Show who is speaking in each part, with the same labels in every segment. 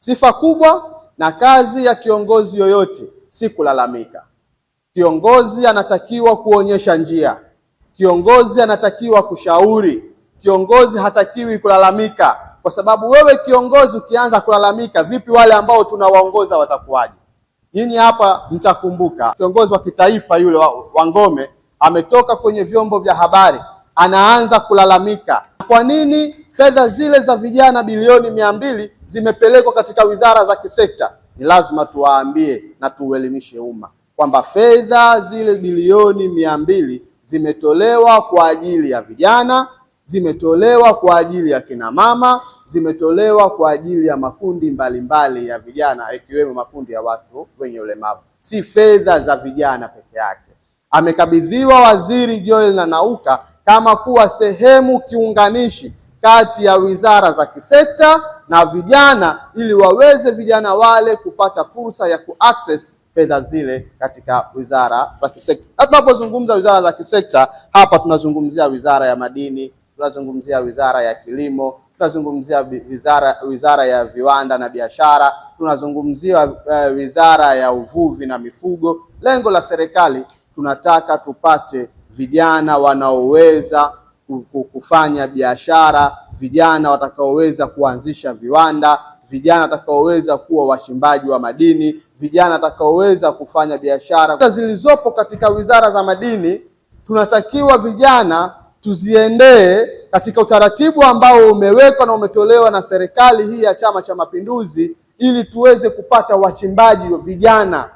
Speaker 1: Sifa kubwa na kazi ya kiongozi yoyote si kulalamika. Kiongozi anatakiwa kuonyesha njia. Kiongozi anatakiwa kushauri. Kiongozi hatakiwi kulalamika, kwa sababu wewe kiongozi ukianza kulalamika, vipi wale ambao tunawaongoza watakuwaje? Nyinyi hapa mtakumbuka kiongozi wa kitaifa yule wa Ngome ametoka kwenye vyombo vya habari, anaanza kulalamika. Kwa nini fedha zile za vijana bilioni 200 zimepelekwa katika wizara za kisekta? Ni lazima tuwaambie na tuuelimishe umma kwamba fedha zile bilioni 200 zimetolewa kwa ajili ya vijana, zimetolewa kwa ajili ya kina mama, zimetolewa kwa ajili ya makundi mbalimbali ya vijana, ikiwemo makundi ya watu wenye ulemavu. Si fedha za vijana peke yake. Amekabidhiwa Waziri Joel Nanauka kama kuwa sehemu kiunganishi kati ya wizara za kisekta na vijana, ili waweze vijana wale kupata fursa ya kuaccess fedha zile katika wizara za kisekta. Tunapozungumza wizara za kisekta hapa, tunazungumzia wizara ya madini, tunazungumzia wizara ya kilimo, tunazungumzia wizara ya viwanda na biashara, tunazungumzia wizara ya uvuvi na mifugo. Lengo la serikali, tunataka tupate vijana wanaoweza kufanya biashara, vijana watakaoweza kuanzisha viwanda, vijana watakaoweza kuwa wachimbaji wa madini, vijana watakaoweza kufanya biashara zilizopo katika wizara za madini. Tunatakiwa vijana tuziendee katika utaratibu ambao umewekwa na umetolewa na serikali hii ya Chama cha Mapinduzi, ili tuweze kupata wachimbaji wa vijana,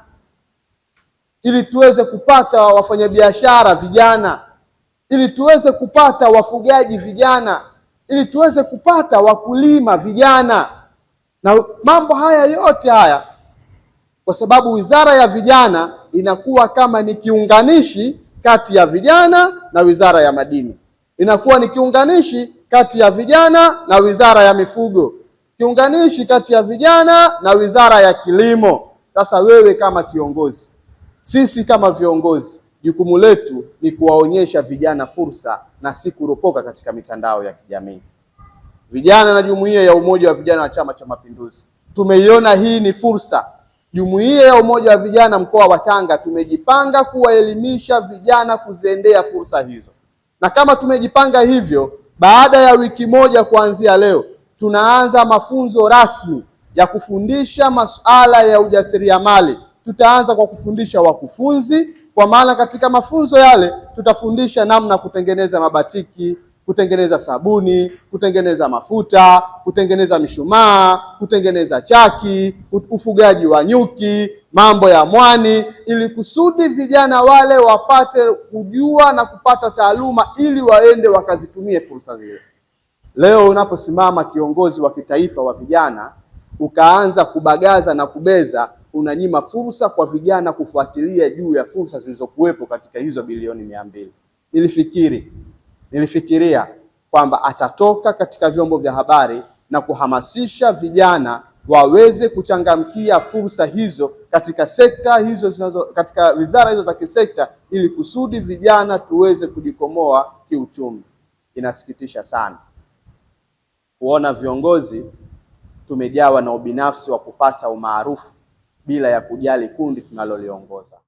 Speaker 1: ili tuweze kupata wafanyabiashara vijana, ili tuweze kupata wafugaji vijana, ili tuweze kupata wakulima vijana. Na mambo haya yote haya, kwa sababu wizara ya vijana inakuwa kama ni kiunganishi kati ya vijana na wizara ya madini, inakuwa ni kiunganishi kati ya vijana na wizara ya mifugo, kiunganishi kati ya vijana na wizara ya kilimo. Sasa wewe kama kiongozi, sisi kama viongozi, jukumu letu ni kuwaonyesha vijana fursa na si kuropoka katika mitandao ya kijamii. Vijana na Jumuiya ya Umoja wa Vijana wa Chama cha Mapinduzi tumeiona hii ni fursa. Jumuiya ya Umoja wa Vijana mkoa wa Tanga tumejipanga kuwaelimisha vijana kuziendea fursa hizo. Na kama tumejipanga hivyo, baada ya wiki moja kuanzia leo, tunaanza mafunzo rasmi ya kufundisha masuala ya ujasiriamali. Tutaanza kwa kufundisha wakufunzi, kwa maana katika mafunzo yale tutafundisha namna kutengeneza mabatiki, kutengeneza sabuni, kutengeneza mafuta, kutengeneza mishumaa, kutengeneza chaki, ufugaji wa nyuki, mambo ya mwani, ili kusudi vijana wale wapate kujua na kupata taaluma, ili waende wakazitumie fursa zile. Leo unaposimama kiongozi wa kitaifa wa vijana, ukaanza kubagaza na kubeza, unanyima fursa kwa vijana kufuatilia juu ya fursa zilizokuwepo katika hizo bilioni 200. Nilifikiria kwamba atatoka katika vyombo vya habari na kuhamasisha vijana waweze kuchangamkia fursa hizo katika sekta hizo katika wizara hizo za kisekta, ili kusudi vijana tuweze kujikomoa kiuchumi. Inasikitisha sana kuona viongozi tumejawa na ubinafsi wa kupata umaarufu bila ya kujali kundi tunaloliongoza.